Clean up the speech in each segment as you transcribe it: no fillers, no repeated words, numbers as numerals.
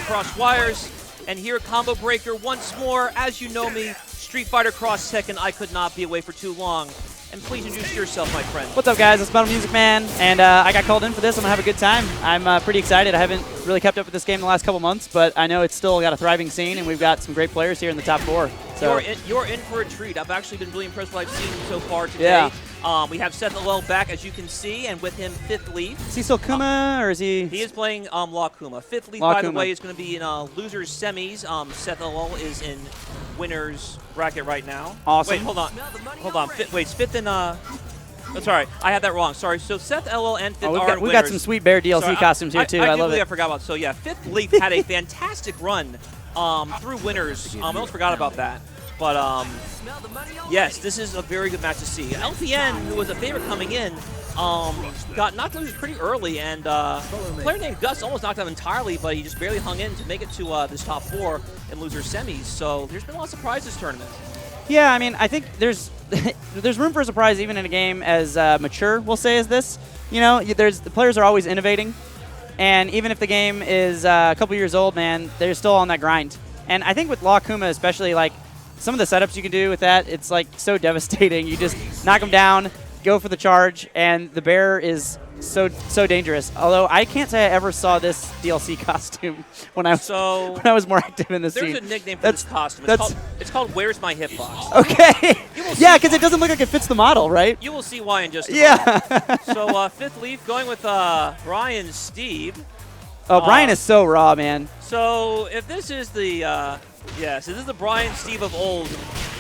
cross wires. And here, Combo Breaker once more. As you know me, Street Fighter Cross Tekken, I could not be away for too long. And please introduce yourself, my friend. What's up, guys? It's Metal Music Man, and I got called in for this. I'm going to have a good time. I'm pretty excited. I haven't really kept up with this game the last couple months, but I know it's still got a thriving scene, and we've got some great players here in the top 4. So You're in for a treat. I've actually been really impressed with what I've seen so far today. Yeah. We have Sethlolol back, as you can see, and with him, Fifth Leaf. Is he still Kuma, or is he? He is playing Law Kuma. Fifth Leaf, by the way, is going to be in losers semis. Sethlolol is in winners bracket right now. Awesome. Wait, hold on. Hold on. Wait, Fifth and Oh, sorry, I had that wrong. Sorry. So Sethlolol and Fifth are we've got some sweet bear DLC costumes here too. I love it. I forgot about. So yeah, Fifth Leaf had a fantastic run through winners. I almost forgot about that. But yes, this is a very good match to see. LPN, who was a favorite coming in, got knocked loose pretty early, and a player named Gus almost knocked out entirely, but he just barely hung in to make it to this top 4 in loser semis. So there's been a lot of surprises this tournament. Yeah, I mean, I think there's there's room for a surprise even in a game as mature, we'll say, as this. You know, the players are always innovating, and even if the game is a couple years old, man, they're still on that grind. And I think with Law Kuma especially, like, some of the setups you can do with that, it's like so devastating. You just knock them down, go for the charge, and the bear is so dangerous. Although I can't say I ever saw this DLC costume when I was more active in the scene. There's a nickname for this costume. It's called Where's My Hitbox? Okay. Yeah, because it doesn't look like it fits the model, right? You will see why in just a moment. So Fifth Leaf going with Brian Steve. Oh, Brian is so raw, man. So if this is the this is the Brian Steve of old.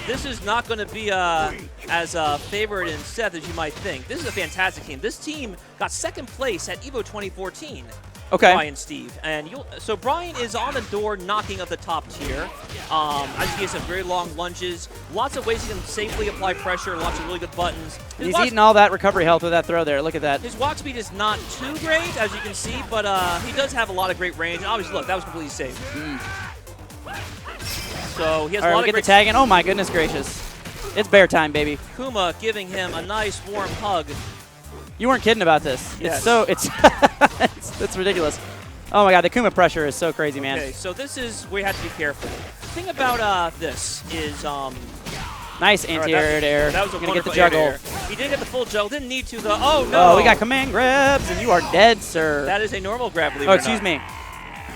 This is not going to be as favored in Seth as you might think. This is a fantastic team. This team got second place at EVO 2014. Okay. Brian Steve. And so Brian is on the door knocking of the top tier. As he has some very long lunges. Lots of ways he can safely apply pressure. Lots of really good buttons. He's eating all that recovery health with that throw there. Look at that. His walk speed is not too great, as you can see, but he does have a lot of great range. And obviously, look, that was completely safe. So he has a lot of get the tag in. Oh my goodness gracious. It's bear time, baby. Kuma giving him a nice warm hug. You weren't kidding about this. Yes. It's ridiculous. Oh my god, the Kuma pressure is so crazy, man. Okay, so this is where you have to be careful. The thing about this is nice anti-air air. That was a gonna get the wonderful juggle. air. He did get the full juggle. Didn't need to though. Oh no! Oh, we got command grabs, and you are dead, sir. That is a normal grab, believe it or not. Excuse me.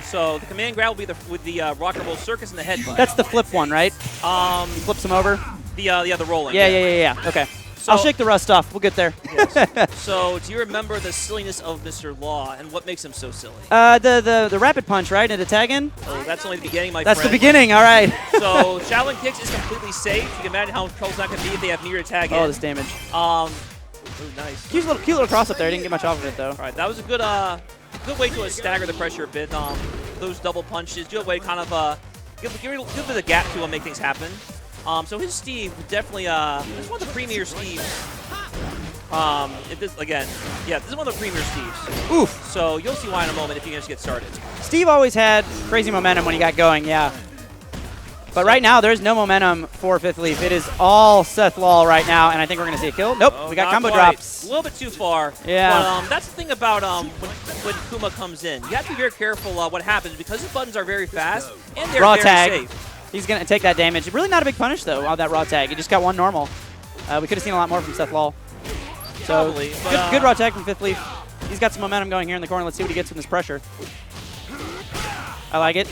So the command grab will be with the Rock and Roll Circus and the headbutt. That's the flip one, right? He flips him over. The rolling. Yeah. Okay. So, I'll shake the rust off. We'll get there. Yes. So do you remember the silliness of Mr. Law and what makes him so silly? The rapid punch, right? And the tag in? Oh, that's only the beginning, my friend. That's the beginning. All right. So Shaolin Kicks is completely safe. You can imagine how close that can be if they have near tag in. Oh, this damage. Ooh, nice. Cute little cross up there. Didn't get much off of it though. All right, that was a good way to stagger the pressure a bit. Those double punches, good way to kind of give a bit of gap to make things happen. So his Steve definitely this is one of the premier Steves. This is one of the premier Steves. Oof. So you'll see why in a moment if you can just get started. Steve always had crazy momentum when he got going, yeah. But right now, there's no momentum for Fifth Leaf. It is all Sethlolol right now, and I think we're going to see a kill. Nope, we got combo drops. A little bit too far. Yeah. But that's the thing about when Kuma comes in. You have to be very careful what happens because his buttons are very fast and they're very safe. He's going to take that damage. Really not a big punish, though, on that raw tag. He just got one normal. We could have seen a lot more from Sethlolol. So probably, good raw tag from Fifth Leaf. He's got some momentum going here in the corner. Let's see what he gets from this pressure. I like it.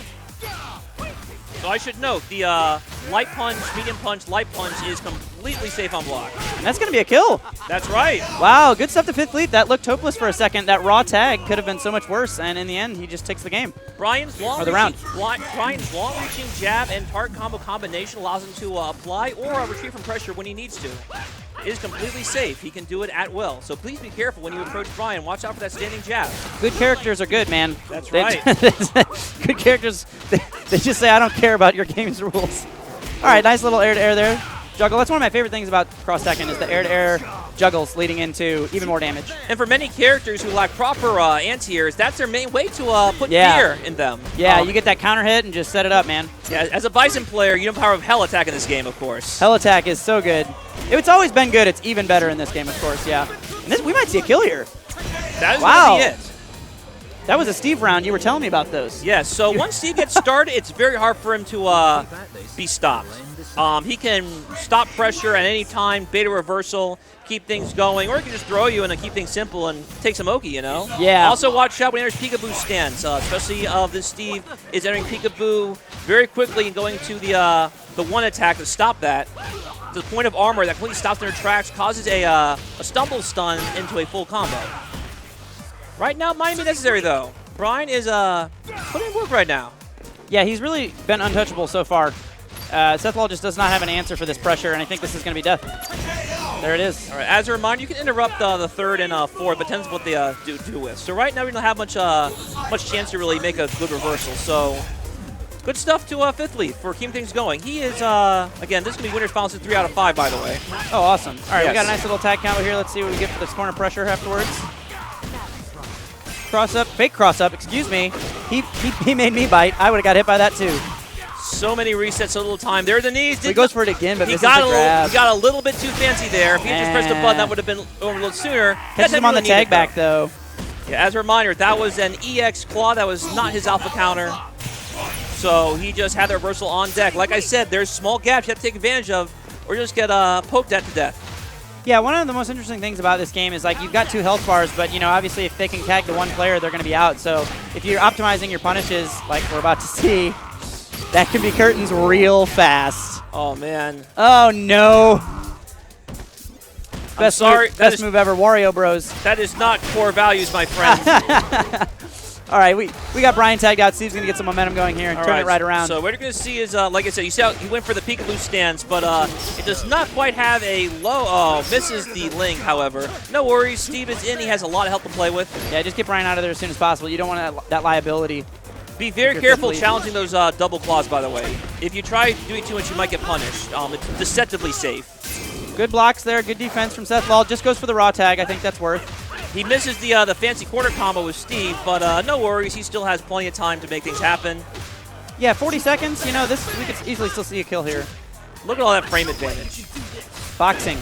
So I should note, the light punch, medium punch, light punch is completely safe on block. And that's going to be a kill. That's right. Wow, good stuff to Fifth Leaf. That looked hopeless for a second. That raw tag could have been so much worse, and in the end, he just takes the game. Brian's long-reaching jab and target combo combination allows him to apply or retreat from pressure when he needs to. It is completely safe. He can do it at will. So please be careful when you approach Brian. Watch out for that standing jab. Good characters are good, man. That's right. Good characters, they just say, I don't care about your game's rules. All right, nice little air-to-air there. Juggle. That's one of my favorite things about Cross Tekken is the air-to-air juggles leading into even more damage. And for many characters who lack proper anti-airs, that's their main way to put fear in them. Yeah, you get that counter hit and just set it up, man. Yeah, as a Bison player, you know the power of Hell Attack in this game, of course. Hell Attack is so good. It's always been good. It's even better in this game, of course, yeah. And we might see a kill here. That is going to be it. That was a Steve round. You were telling me about those. Yes, so once Steve gets started, it's very hard for him to be stopped. He can stop pressure at any time, beta reversal, keep things going, or he can just throw you and keep things simple and take some Oki, you know? Yeah. Also watch out when he enters peekaboo stance, especially this Steve is entering peekaboo very quickly and going to the one attack to stop that. To the point of armor that completely stops in their tracks, causes a stumble stun into a full combo. Right now, might be necessary, though. Brian is putting in work right now. Yeah, he's really been untouchable so far. Sethlolol just does not have an answer for this pressure, and I think this is going to be death. There it is. All right, as a reminder, you can interrupt the third and fourth, but depends what they do with. So right now, we don't have much chance to really make a good reversal. So good stuff to Fifth Leaf for keeping things going. He is, again, this is going to be winner's finals in 3 out of 5, by the way. Oh, awesome. All right, yes. We got a nice little tag combo here. Let's see what we get for this corner pressure afterwards. Cross up, fake cross up, excuse me. He made me bite. I would have got hit by that too. So many resets, so little time. There are the knees. He goes for it again, but he misses the grab. He got a little bit too fancy there. If he had just pressed the button, that would have been over a little sooner. Catches him on the tag back, though. Yeah, as a reminder, that was an EX claw. That was not his alpha counter. So he just had the reversal on deck. Like I said, there's small gaps you have to take advantage of, or just get poked at to death. Yeah, one of the most interesting things about this game is, like, you've got 2 health bars, but, you know, obviously if they can tag to one player, they're going to be out. So if you're optimizing your punishes, like we're about to see, that can be curtains real fast. Oh, man. Oh, no. Best sorry. Best move ever, Wario Bros. That is not core values, my friend. All right, we got Brian tagged out. Steve's going to get some momentum going here and turn it right around. So what you're going to see is, like I said, you see how he went for the peekaboo stance, but it does not quite have a low. Oh, misses the link, however. No worries. Steve is in. He has a lot of help to play with. Yeah, just get Brian out of there as soon as possible. You don't want that liability. Be very careful challenging those double claws, by the way. If you try doing too much, you might get punished. It's deceptively safe. Good blocks there. Good defense from Sethlolol. Just goes for the raw tag. I think that's worth. He misses the fancy corner combo with Steve, but no worries. He still has plenty of time to make things happen. Yeah, 40 seconds. You know, we could easily still see a kill here. Look at all that frame advantage. Boxing.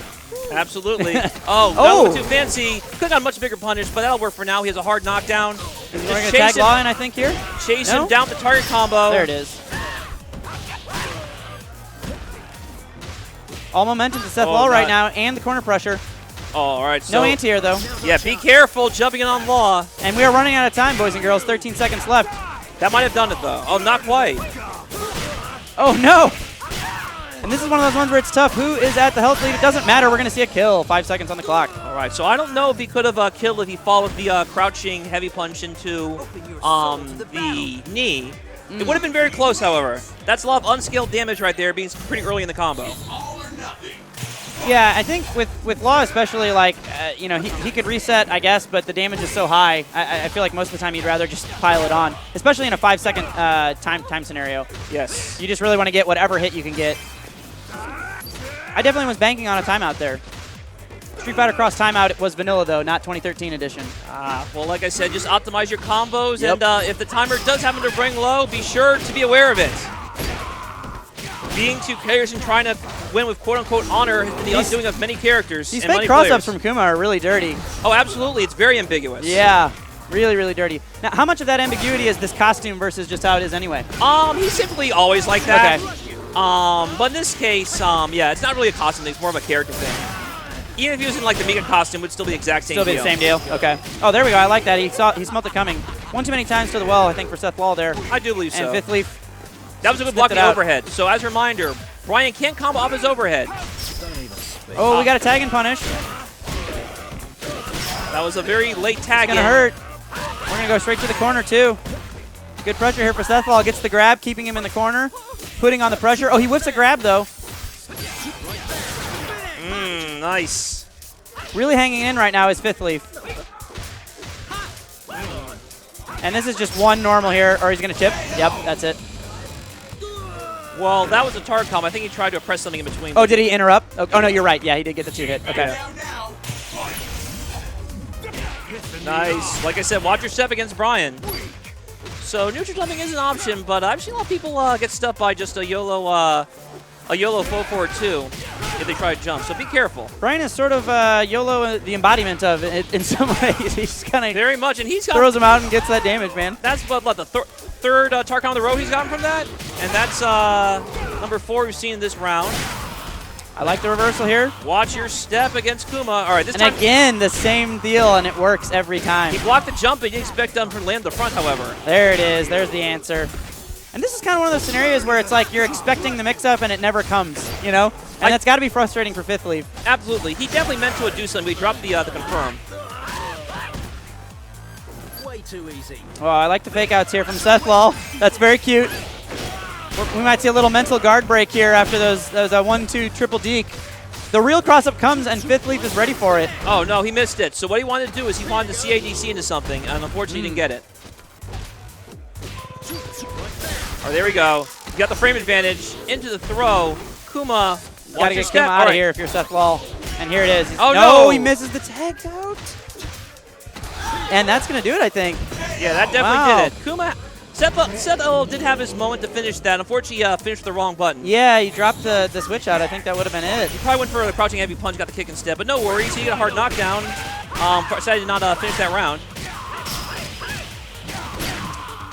Absolutely. Oh, that was too fancy. Could have got a much bigger punish, but that'll work for now. He has a hard knockdown. We're going to tag Law in, I think, here. Chase him down the target combo. There it is. All momentum to Sethlolol right now, and the corner pressure. Oh, all right. So, no anti-air, though. Yeah, be careful jumping in on Law. And we are running out of time, boys and girls. 13 seconds left. That might have done it, though. Oh, not quite. Oh, no. And this is one of those ones where it's tough. Who is at the health lead? It doesn't matter. We're going to see a kill. 5 seconds on the clock. All right. So I don't know if he could have killed if he followed the crouching heavy punch into the knee. It would have been very close, however. That's a lot of unscaled damage right there, being pretty early in the combo. Yeah, I think with Law especially, like, you know, he could reset, I guess, but the damage is so high. I feel like most of the time you'd rather just pile it on, especially in a 5-second time scenario. Yes. You just really want to get whatever hit you can get. I definitely was banking on a timeout there. Street Fighter Cross timeout was vanilla, though, not 2013 edition. Well, like I said, just optimize your combos, and if the timer does happen to bring low, be sure to be aware of it. Being 2 players and trying to win with quote-unquote honor has been the undoing of many characters. These fake cross-ups from Kuma are really dirty. Oh, absolutely. It's very ambiguous. Yeah, really, really dirty. Now, how much of that ambiguity is this costume versus just how it is anyway? He's typically always like that. Okay. But in this case, yeah, it's not really a costume thing. It's more of a character thing. Even if he was in like the Mega costume, it would still be the exact same deal. Still be the same deal? Okay. Oh, there we go. I like that. He smelt it coming. One too many times to the well, I think, for Sethlolol there. I do believe so. And Fifth Leaf. That was a good block of the overhead. So as a reminder, Brian can't combo off his overhead. Oh, we got a tag and punish. That was a very late tag. It's going to hurt. We're going to go straight to the corner, too. Good pressure here for Sethlolol. Gets the grab, keeping him in the corner. Putting on the pressure. Oh, he whips a grab, though. Nice. Really hanging in right now is Fifth Leaf. And this is just one normal here, or he's going to chip. Yep, that's it. Well, that was a target combo. I think he tried to press something in between. Oh, did he interrupt? Oh, no, you're right. Yeah, he did get the 2 hit. Okay. Nice. Like I said, watch your step against Brian. So neutral jumping is an option, but I've seen a lot of people get stuck by just a YOLO a YOLO forward too if they try to jump. So be careful. Brian is sort of YOLO, the embodiment of it in some ways. He's kind of very much, and he's got throws him out and gets that damage, man. That's what the third Tarkon in the row he's gotten from that, and that's number 4 we've seen in this round. I like the reversal here. Watch your step against Kuma. All right, this time. And again, the same deal, and it works every time. He blocked the jump, but he didn't expect them to land the front, however. There it is. There's the answer. And this is kind of one of those scenarios where it's like you're expecting the mix-up and it never comes, you know? And that's got to be frustrating for Fifth Leaf. Absolutely. He definitely meant to do something. We dropped the confirm. Way too easy. Well, I like the fake outs here from Sethlolol. That's very cute. We might see a little mental guard break here after those 1-2 triple deke. The real cross-up comes, and Fifth Leaf is ready for it. Oh, no, he missed it. So what he wanted to do is he wanted to CADC into something, and unfortunately he didn't get it. Oh, there we go. You got the frame advantage into the throw. Kuma, gotta get Kuma out of here if you're Sethlolol. And here it is. Oh, no! He misses the tag out. And that's going to do it, I think. Yeah, that definitely did it. Kuma, Sethlolol did have his moment to finish that. Unfortunately, he finished the wrong button. Yeah, he dropped the switch out. I think that would have been it. He probably went for the crouching heavy punch, got the kick instead. But no worries, he got a hard knockdown. Decided to not finish that round.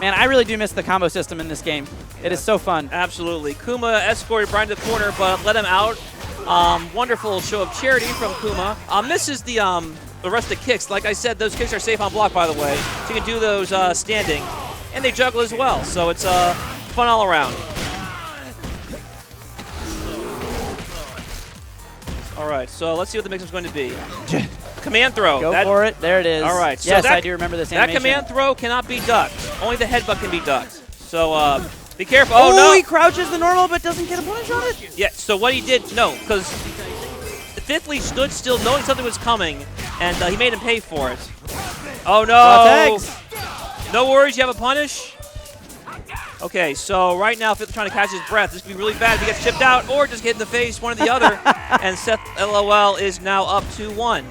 Man, I really do miss the combo system in this game. It is so fun. Absolutely. Kuma escorted Brian to the corner, but let him out. Wonderful show of charity from Kuma. Misses the rest of the kicks. Like I said, those kicks are safe on block, by the way. So you can do those standing. And they juggle as well, so it's fun all around. All right, so let's see what the mix-up's going to be. Command throw. Go for it. There it is. All right. So yes, I do remember this animation. That command throw cannot be ducked. Only the headbutt can be ducked. So be careful. Oh, no. He crouches the normal but doesn't get a punish on it? Yeah, so what he did, no, because Fifth Leaf stood still knowing something was coming, and he made him pay for it. Oh, no. No worries, you have a punish. Okay, so right now Fifth trying to catch his breath. This could be really bad if he gets chipped out or just hit in the face, one or the other. And Sethlolol is now up 2-1.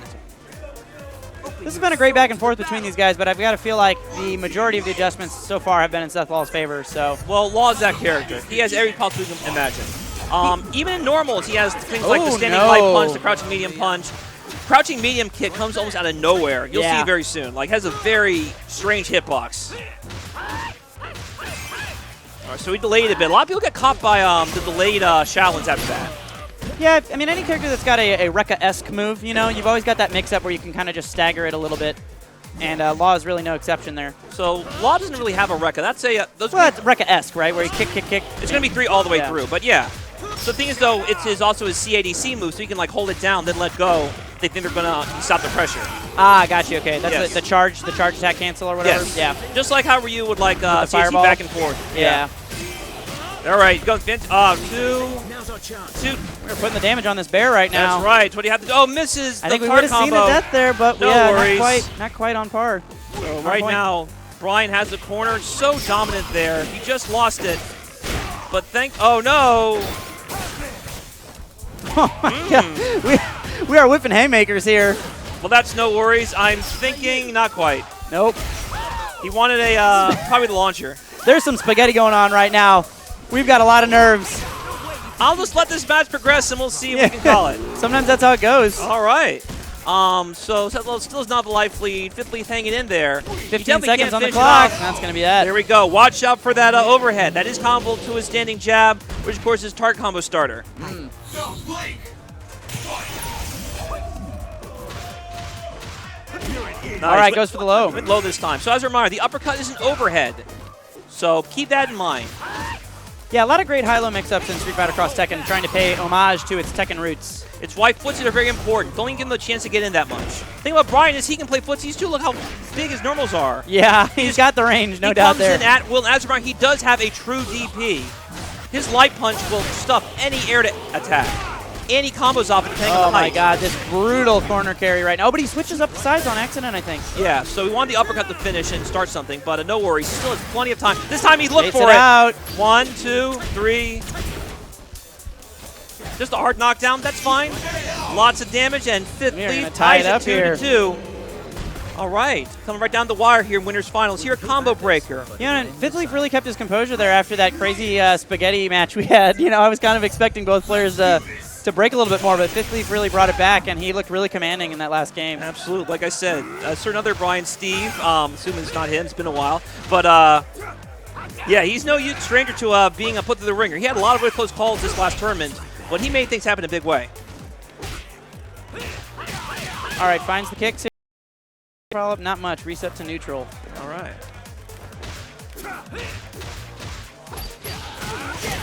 This has been a great back and forth between these guys, but I've got to feel like the majority of the adjustments so far have been in Sethlolol's favor. So, well, Law is that character. He has every possible you can imagine. Even in normals, he has things like the standing light punch, the crouching medium punch. Crouching medium kick comes almost out of nowhere. You'll see very soon. Like, has a very strange hitbox. All right, so he delayed a bit. A lot of people get caught by the delayed Shaolins after that. Yeah, I mean, any character that's got a Rekka-esque move, you know, you've always got that mix-up where you can kind of just stagger it a little bit. And Law is really no exception there. So Law doesn't really have a Rekka. That's a well, that's Rekka-esque, right? Where you kick, kick, kick. It's going to be 3 all the way through, but yeah. So the thing is, though, it's also his CADC move, so you can like hold it down, then let go. They think they're going to stop the pressure. Ah, got you. Okay, that's the charge attack cancel or whatever. Yes. Yeah. Just like how Ryu would like CADC back and forth. Yeah. All right, go two. We're putting the damage on this bear right now. That's right. What do you have to do? Oh, misses. I think we would have seen the death there, but no worries. Not quite on par. So right now, Brian has the corner. So dominant there. He just lost it. But oh no. Oh my God. We are whipping haymakers here. Well, that's no worries. I'm thinking not quite. Nope. He wanted probably the launcher. There's some spaghetti going on right now. We've got a lot of nerves. I'll just let this match progress, and we'll see if we can call it. Sometimes that's how it goes. All right. So Sethlolol still is not the life lead. Fifth Leaf hanging in there. 15 seconds on the clock. That's going to be that. There we go. Watch out for that overhead. That is combo to his standing jab, which of course is target combo starter. Nice. All right, goes for the low. Went low this time. So as a reminder, the uppercut is an overhead. So keep that in mind. Yeah, a lot of great high-low mix-ups in Street Fighter Cross Tekken, trying to pay homage to its Tekken roots. It's why footsies are very important. Don't even give him the chance to get in that much. The thing about Brian is he can play footsies too. Look how big his normals are. Yeah, he's got the range, no doubt there. He comes in at will. As Brian, he does have a true DP. His light punch will stuff any air to attack. And he combos off it depending on the height. Oh my God, this brutal corner carry right now. Oh, but he switches up the sides on accident, I think. Yeah, so we wanted the uppercut to finish and start something, but no worries. He still has plenty of time. This time he looked for it. Out. 1, 2, 3. Just a hard knockdown. That's fine. Lots of damage, and Fifth Leaf ties it 2-2. All right, coming right down the wire here in winners finals. Here at Combo Breaker. Yeah, and Fifth Leaf really kept his composure there after that crazy spaghetti match we had. You know, I was kind of expecting both players to break a little bit more, but Fifth Leaf really brought it back, and he looked really commanding in that last game. Absolutely. Like I said, certain other Brian Steve, assuming it's not him, it's been a while. But, yeah, he's no stranger to being put through the ringer. He had a lot of really close calls this last tournament, but he made things happen in a big way. All right, finds the kicks. Follow up, not much. Reset to neutral. All right.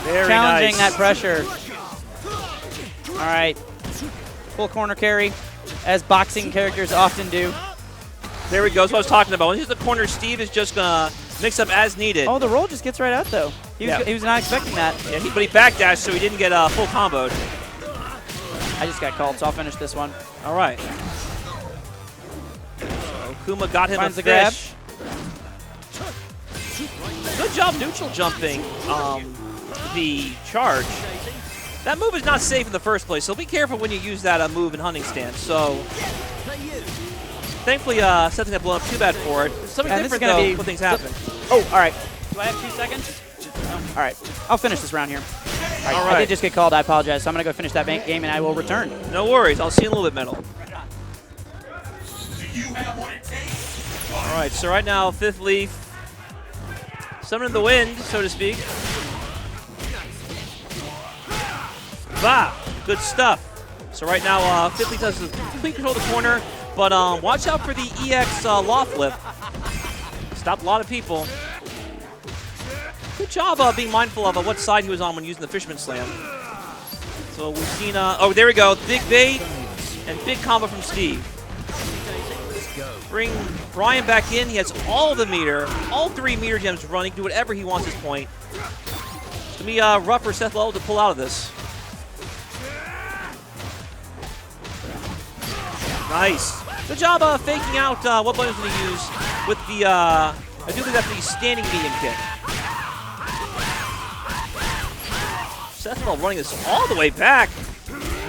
Very challenging nice. that pressure. All right. Full corner carry, as boxing characters often do. There we go. That's what I was talking about. When he's in the corner, Steve is just going to mix up as needed. Oh, the roll just gets right out, though. He was not expecting that. Yeah, but he backdashed, so he didn't get full comboed. I just got called, so I'll finish this one. All right. Kuma got him Finds a the grab. fish. Good job neutral jumping the charge. That move is not safe in the first place, so be careful when you use that move in hunting stance. So, thankfully, something that blew up too bad for it. Something different, though, when things happen. Oh, all right. Do I have 2 seconds? No. All right. I'll finish this round here. All right. I did just get called. I apologize. So I'm going to go finish that game, and I will return. No worries. I'll see you in a little bit, Metal. All right, so right now, Fifth Leaf summoning the wind, so to speak. Bah, good stuff. So right now, Fifth Leaf has complete control of the corner, but watch out for the EX law flip. Stopped a lot of people. Good job being mindful of what side he was on when using the Fisherman Slam. So we've seen, oh, there we go, big bait and big combo from Steve. Bring Brian back in. He has all the meter, all 3 meter gems running, do whatever he wants at this point. It's going to be rough for Sethlolol to pull out of this. Nice. Good job faking out what button he's going to use with the, I do believe that's the standing medium kick. Sethlolol running this all the way back.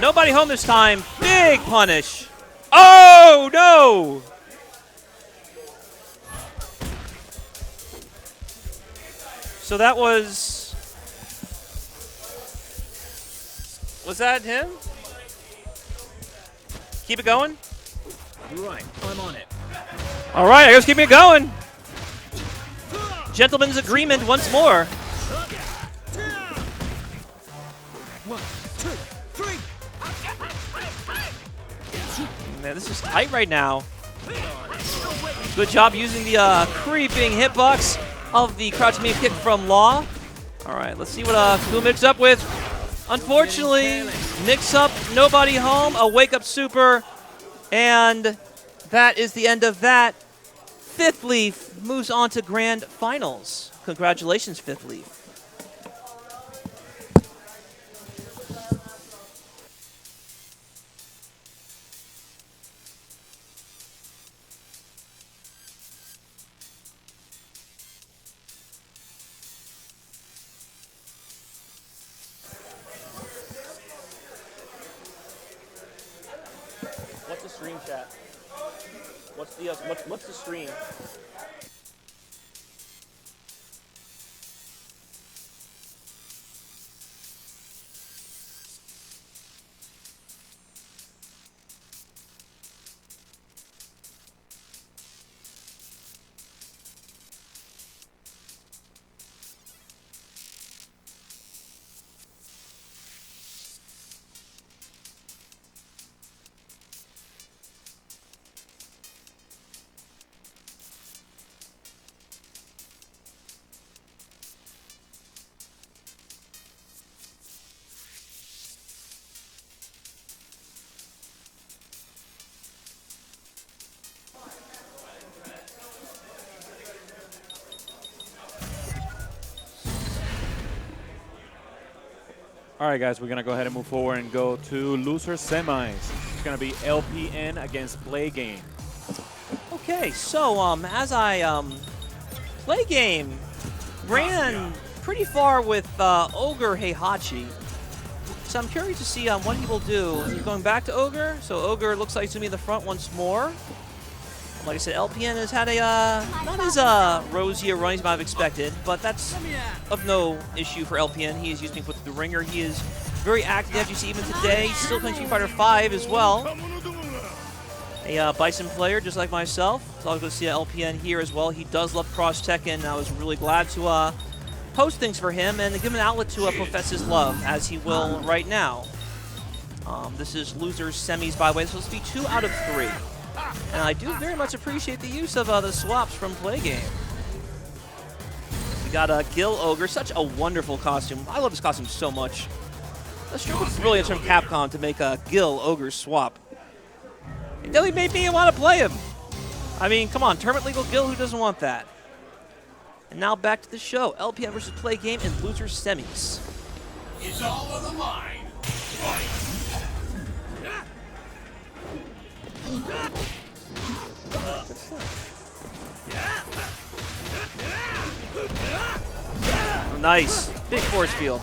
Nobody home this time. Big punish. Oh, no! So that was that him? Keep it going? Right, I'm on it. All right, I guess keep it going. Gentleman's agreement once more. 1, 2, 3. Man, this is tight right now. Good job using the creeping hitbox of the crouch medium kick from Law. All right, let's see what Kuma mixed up with. Unfortunately, mix up, nobody home, a wake up super, and that is the end of that. Fifth Leaf moves on to grand finals. Congratulations, Fifth Leaf. What's the stream chat? What's the stream? All right, guys, we're going to go ahead and move forward and go to loser semis. It's going to be LPN against PlayGame. Okay, so as I PlayGame ran pretty far with Ogre Heihachi. So I'm curious to see what he will do. He's going back to Ogre, so Ogre looks like he's going to be in the front once more. Like I said, LPN has had a not as rosy a run as I might have expected, but that's of no issue for LPN. He is using foot through the ringer. He is very active, as you see even today. Still playing Street Fighter V as well. A Bison player, just like myself. So I'll go see LPN here as well. He does love Cross Tekken. I was really glad to post things for him and give him an outlet to profess his love, as he will right now. This is losers semis, by the way. This will be 2 out of 3. And I do very much appreciate the use of the swaps from PlayGame. We got a Gil Ogre, such a wonderful costume. I love this costume so much. The stroke was brilliant from Capcom to make a Gil Ogre swap. It definitely made me want to play him. I mean, come on, tournament legal Gil, who doesn't want that? And now back to the show. LPN versus PlayGame in losers semis. It's all on the line. Nice. Big force field.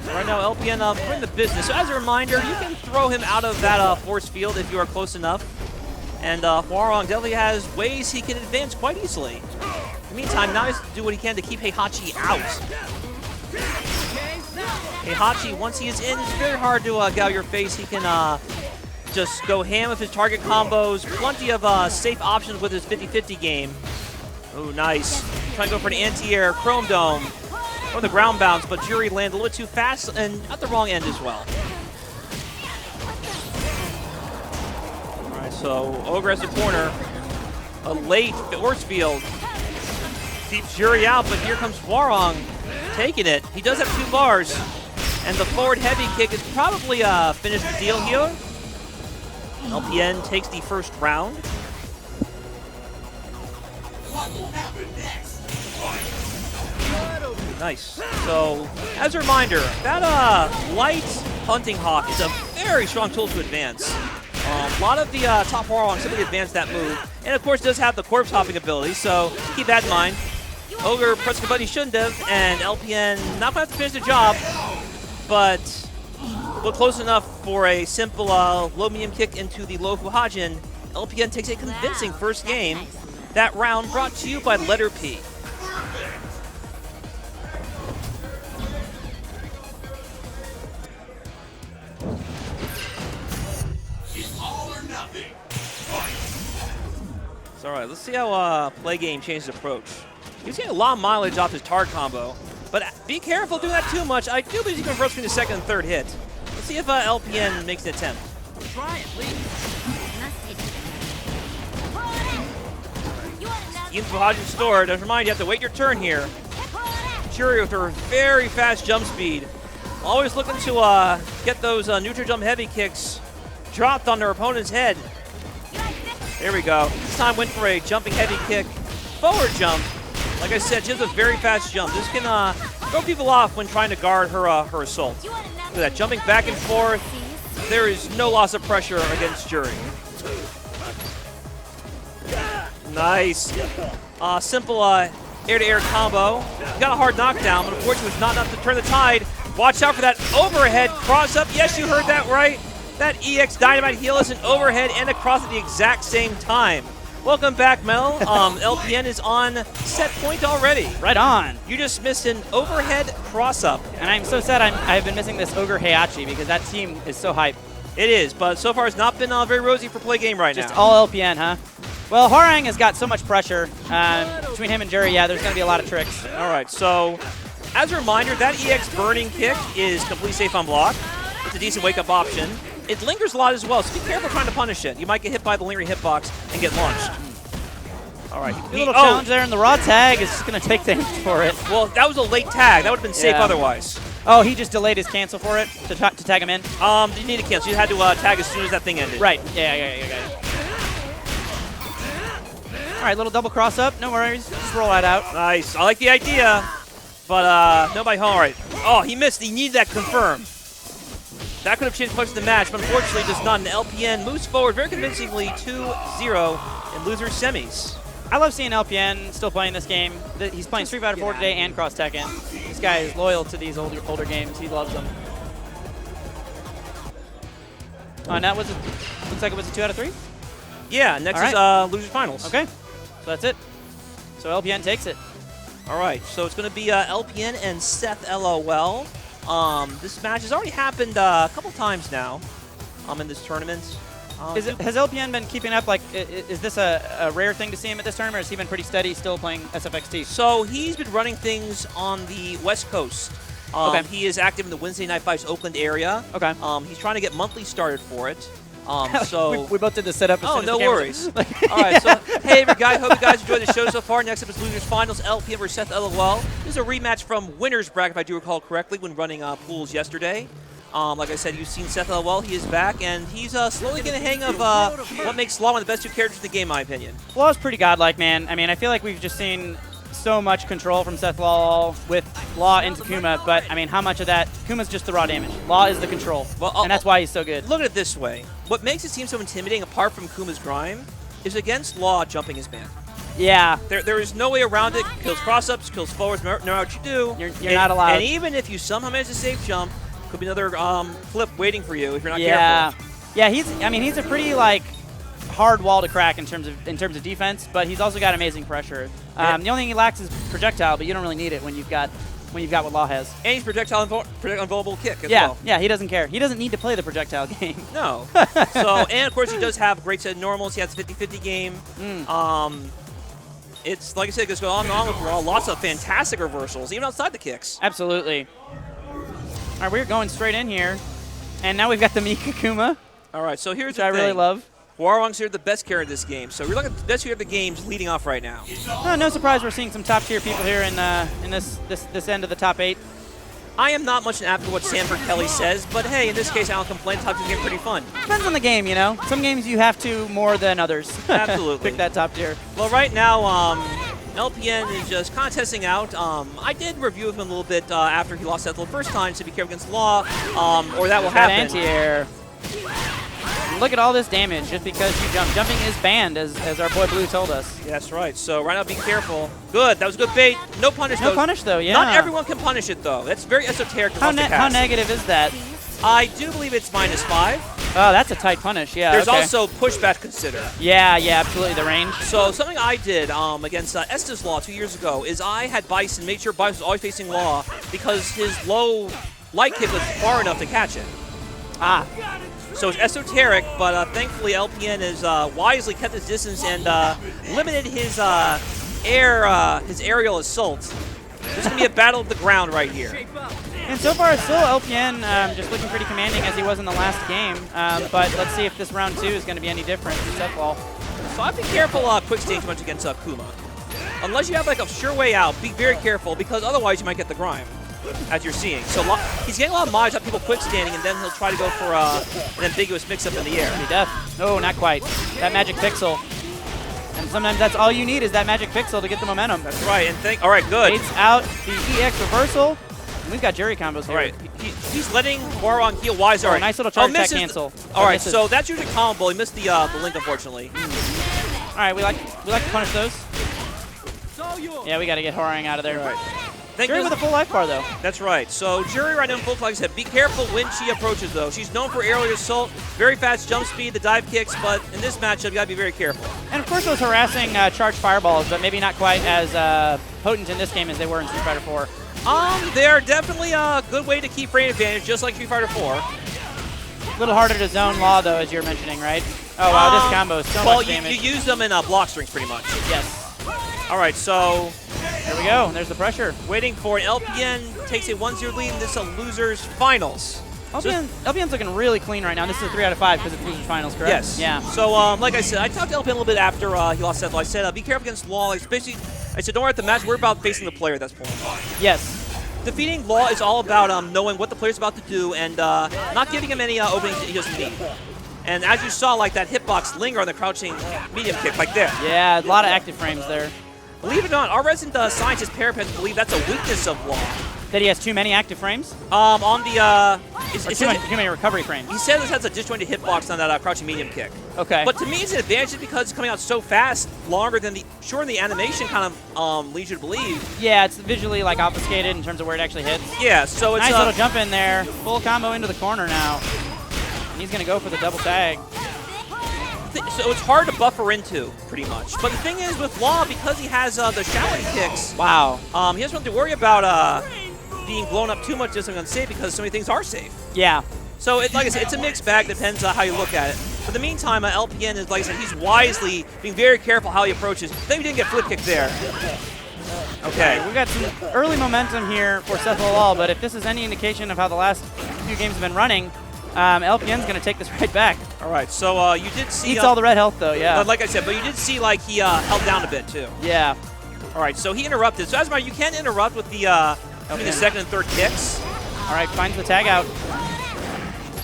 Right now, LPN putting the business. So as a reminder, you can throw him out of that force field if you are close enough. And Hwarong definitely has ways he can advance quite easily. In the meantime, now he has to do what he can to keep Heihachi out. Heihachi, once he is in, it's very hard to get out of your face. He can just go ham with his target combos. Plenty of safe options with his 50-50 game. Oh, nice. Trying to go for an anti-air Chrome Dome. Or the ground bounce, but Jury landed a little bit too fast and at the wrong end as well. All right, so Ogre has the corner. A late force field keeps Jury out, but here comes Hwarong taking it. He does have 2 bars, and the forward heavy kick is probably finished the deal here. LPN takes the first round. What will happen next? Nice. So, as a reminder, that light Hunting Hawk is a very strong tool to advance. A lot of the top Hwarong simply advance that move, and of course does have the corpse hopping ability, so keep that in mind. Ogre pressing the button he shouldn't have, and LPN not going to have to finish the job, but close enough for a simple low-medium kick into the low Fuhajin. LPN takes a convincing first game. That round brought to you by Letter P. It's all right. Let's see how PlayGame changes approach. He's getting a lot of mileage off his Tard combo, but be careful doing that too much. I do believe you can reverse between the second and third hit. Let's see if LPN makes an attempt. Try it, please. Even Fuhajin stored. As a reminder, you have to wait your turn here. Jury with her very fast jump speed. Always looking to get those neutral jump heavy kicks dropped on their opponent's head. There we go. This time went for a jumping heavy kick. Forward jump. Like I said, she has a very fast jump. This can throw people off when trying to guard her her assault. Look at that, jumping back and forth. There is no loss of pressure against Jury. Nice. Simple air-to-air combo. Got a hard knockdown, but unfortunately was not enough to turn the tide. Watch out for that overhead cross-up. Yes, you heard that right. That EX Dynamite heel is an overhead and a cross at the exact same time. Welcome back, Mel. LPN is on set point already. Right on. You just missed an overhead cross-up. And I'm so sad I've been missing this Ogre Heihachi because that team is so hype. It is, but so far it's not been very rosy for PlayGame right Just now. all LPN, huh? Well, Hwarong has got so much pressure. Between him and Jury, yeah, there's going to be a lot of tricks. All right, so as a reminder, that EX burning kick is completely safe on block. It's a decent wake-up option. It lingers a lot as well, so be careful trying to punish it. You might get hit by the lingering hitbox and get launched. All right. A little challenge there, and the raw tag is just going to take the hit for it. Well, that was a late tag. That would have been safe otherwise. Oh, he just delayed his cancel for it to tag him in? You need to cancel. You had to tag as soon as that thing ended. Right. Yeah. All right, little double cross up. No worries. Just roll that out. Nice. I like the idea, but nobody home. All right. Oh, he missed. He needed that confirmed. That could have changed much of the match, but unfortunately does not. And LPN moves forward very convincingly 2-0 in loser semis. I love seeing LPN still playing this game. He's playing Street Fighter 4 today and Cross Tekken. This guy is loyal to these older games. He loves them. Oh, and that was, looks like it was a 2 out of 3? Yeah, next All is Losers Finals. Okay, so that's it. So LPN takes it. All right, so it's going to be LPN and Sethlolol. This match has already happened a couple times now in this tournament. Has LPN been keeping up? Like, is this a rare thing to see him at this tournament, or has he been pretty steady still playing SFXT? So he's been running things on the West Coast. Okay. He is active in the Wednesday Night Fights Oakland area. Okay. He's trying to get monthly started for it. So we both did the setup. As oh, soon as no the camera- worries. All right, so hey, guys, hope you guys enjoyed the show so far. Next up is Losers Finals, LPN versus Sethlolol. This is a rematch from Winners Bracket, if I do recall correctly, when running pools yesterday. Like I said, you've seen Sethlolol. He is back, and he's slowly getting a hang of what makes Law one of the best 2 characters in the game, in my opinion. Law's pretty godlike, man. I mean, I feel like we've just seen so much control from Sethlolol with Law into Kuma, but I mean, how much of that? Kuma's just the raw damage. Law is the control, and that's why he's so good. Look at it this way. What makes it seem so intimidating, apart from Kuma's grime, is against Law, jumping is banned. Yeah. There is no way around it. Kills cross-ups, kills forwards, no matter what you do. You're not allowed. And even if you somehow manage a safe jump, could be another flip waiting for you if you're not careful. Yeah, he's a pretty hard wall to crack in terms of defense, but he's also got amazing pressure. The only thing he lacks is projectile, but you don't really need it when you've got what Law has. And he's projectile invulnerable kick as well. Yeah, he doesn't care. He doesn't need to play the projectile game. No. So, and of course he does have great set of normals. He has a 50-50 game. It's like I said, it goes on and on with Law. Lots of fantastic reversals, even outside the kicks. Absolutely. All right, we're going straight in here, and now we've got the Mika Kuma. All right, so here's which the I thing. really love. Warwong's here, the best character in this game. So we're looking at the best character of the games leading off right now. No surprise, we're seeing some top tier people here in this end of the top 8. I am not much an apt for what Sanford Kelly says, but hey, in this case, I don't complain. Top tier game pretty fun. Depends on the game, you know. Some games you have to more than others. Absolutely. Pick that top tier. Well, right now, LPN is just kind of testing out. I did review him a little bit after he lost Sethlolol the first time, so be careful against Law, or that will happen. Anti-air. Look at all this damage just because you jump. Jumping is banned, as our boy Blue told us. Yeah, that's right. So right now, be careful. Good. That was a good bait. No punish, though. No punish, though, yeah. Not everyone can punish it, though. That's very esoteric. How negative is that? I do believe it's -5. Oh, that's a tight punish, yeah. There's okay. also pushback to consider. Yeah, absolutely, the range. So something I did against Estes Law 2 years ago is I had Bison, made sure Bison was always facing Law because his low light kick was far enough to catch it. Ah. So it's esoteric, but thankfully LPN has wisely kept his distance and limited his aerial assault. This is going to be a battle of the ground right here. And so far, it's still LPN just looking pretty commanding as he was in the last game. But let's see if this round 2 is going to be any different for Sethlolol. So I'd be careful quick stage much against Kuma. Unless you have like a sure way out, be very careful because otherwise you might get the grime, as you're seeing. So he's getting a lot of mileage out people quick standing, and then he'll try to go for an ambiguous mix-up in the air. Death. No, not quite. That magic pixel. And sometimes that's all you need is that magic pixel to get the momentum. That's right. And all right, good. Baits out the EX reversal. And we've got jury combos here. All right, he's letting Warwong heal wise. All right, nice little charge attack cancel. All right, so that's usually comboable. He missed the link, unfortunately. All right, we like to punish those. Yeah, we got to get Horang out of there. All right. Jury with a full life bar, though. That's right. So Jury right now in full, like I said, be careful when she approaches, though. She's known for aerial assault, very fast jump speed, the dive kicks, but in this matchup, you got to be very careful. And of course, those harassing charged fireballs, but maybe not quite as potent in this game as they were in Street Fighter 4. They're definitely a good way to keep frame advantage, just like Street Fighter 4. A little harder to zone Law, though, as you're mentioning, right? Oh, wow, this combo is so much damage. Well, you use them in block strings, pretty much. Yes. All right, so there we go. There's the pressure. Waiting for an LPN takes a 1-0 lead in this Losers Finals. LPN's looking really clean right now. This is a 3 out of 5 because it's Losers Finals, correct? Yes. Yeah. So, like I said, I talked to LPN a little bit after he lost Sethlolol. I said, be careful against Law. I said, don't worry about the match. We're about facing the player at this point. Yes. Defeating Law is all about knowing what the player's about to do and not giving him any openings that he doesn't need. And as you saw, like that hitbox linger on the crouching medium kick, like there. Yeah, a lot of active frames there. Believe it or not, our resident scientist Parapet believe that's a weakness of Law. That he has too many active frames? On the too many recovery frames. He said this has a disjointed hitbox on that crouching medium kick. Okay. But to me, it's an advantage just because it's coming out so fast, longer than the animation kind of leads you to believe. Yeah, it's visually like obfuscated in terms of where it actually hits. Yeah, so it's nice little jump in there. Full combo into the corner now. And he's going to go for the double tag. So it's hard to buffer into, pretty much. But the thing is, with Law, because he has the showering kicks, Wow. he doesn't have to worry about being blown up too much just unsafe because so many things are safe. Yeah. So, like I said, it's a mixed bag. Depends on how you look at it. But in the meantime, LPN is, like I said, he's wisely being very careful how he approaches. I think we didn't get flip kick there. Okay. We got some early momentum here for Sethlolol, but if this is any indication of how the last few games have been running, LPN's going to take this right back. All right. So you did see. Eats all the red health, though, yeah. Like I said, but you did see, like, he held down a bit, too. Yeah. All right. So he interrupted. So, as you can interrupt with the between the second and third kicks. All right, finds the tag out.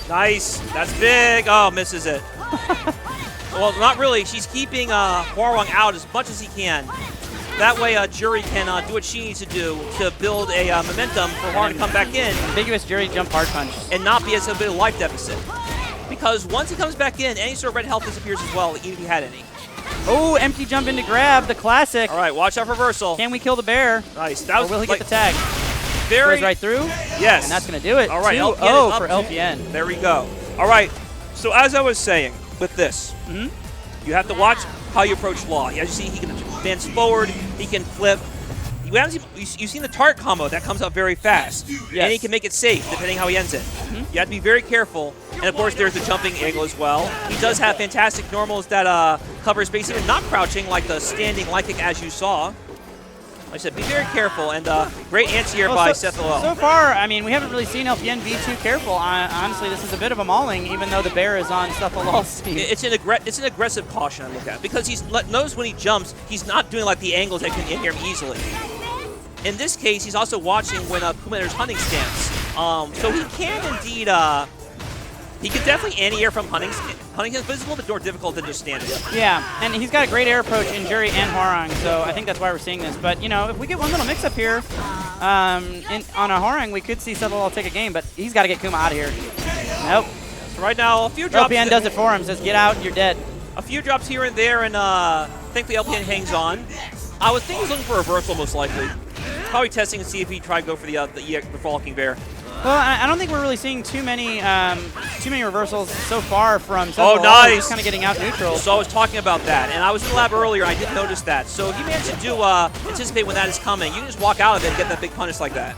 Nice. That's big. Oh, misses it. Well, not really. She's keeping Hwarwang out as much as he can. That way, Jury can do what she needs to do to build a momentum for Hwarwang to come back in. Ambiguous Jury jump hard punch. And not be as a bit of life deficit. Because once he comes back in, any sort of red health disappears as well, even if he had any. Oh, empty jump into grab, the classic. All right, watch out for reversal. Can we kill the bear? Nice. That was Or will he like, get the tag? very Goes right through. Yes. And that's going to do it. All right, 2-0 LPN is for up LPN. There we go. All right. So as I was saying, with this, you have to watch how you approach Law. As you see, he can advance forward. He can flip. You've seen the target combo. That comes out very fast. Yes. And he can make it safe, depending how he ends it. You have to be very careful. And, of course, there's the jumping angle as well. He does have fantastic normals that cover space, even not crouching, like the standing light kick, as you saw. Like I said, be very careful, and great answer here by Sethlolol. So far, I mean, we haven't really seen LPN be too careful. Honestly, this is a bit of a mauling, even though the bear is on Sethlolol's team. It's an aggressive caution I look at, because notice when he jumps, he's not doing like the angles that can hit him easily. In this case, he's also watching when Kuma enters hunting stance. So he can indeed, he could definitely anti-air from hunting stance, but it's a little bit more difficult than just standing. Yeah, and he's got a great air approach in Jury and Hwarwang, so I think that's why we're seeing this. But, you know, if we get one little mix-up here on a Hwarwang, we could see Sethlolol take a game, but he's got to get Kuma out of here. Nope. So right now, a few drops. LPN does it for him, says, get out, you're dead. A few drops here and there, and thankfully LPN hangs on. I would think he's looking for a reversal, most likely. Probably testing to see if he tried to go for the Frolicking Bear. Well, I don't think we're really seeing too many reversals so far from Sethlolol. Oh, nice. Just kind of getting out neutral. So I was talking about that, and I was in the lab earlier, I didn't notice that. So if you manage to do anticipate when that is coming, you can just walk out of it and get that big punish like that.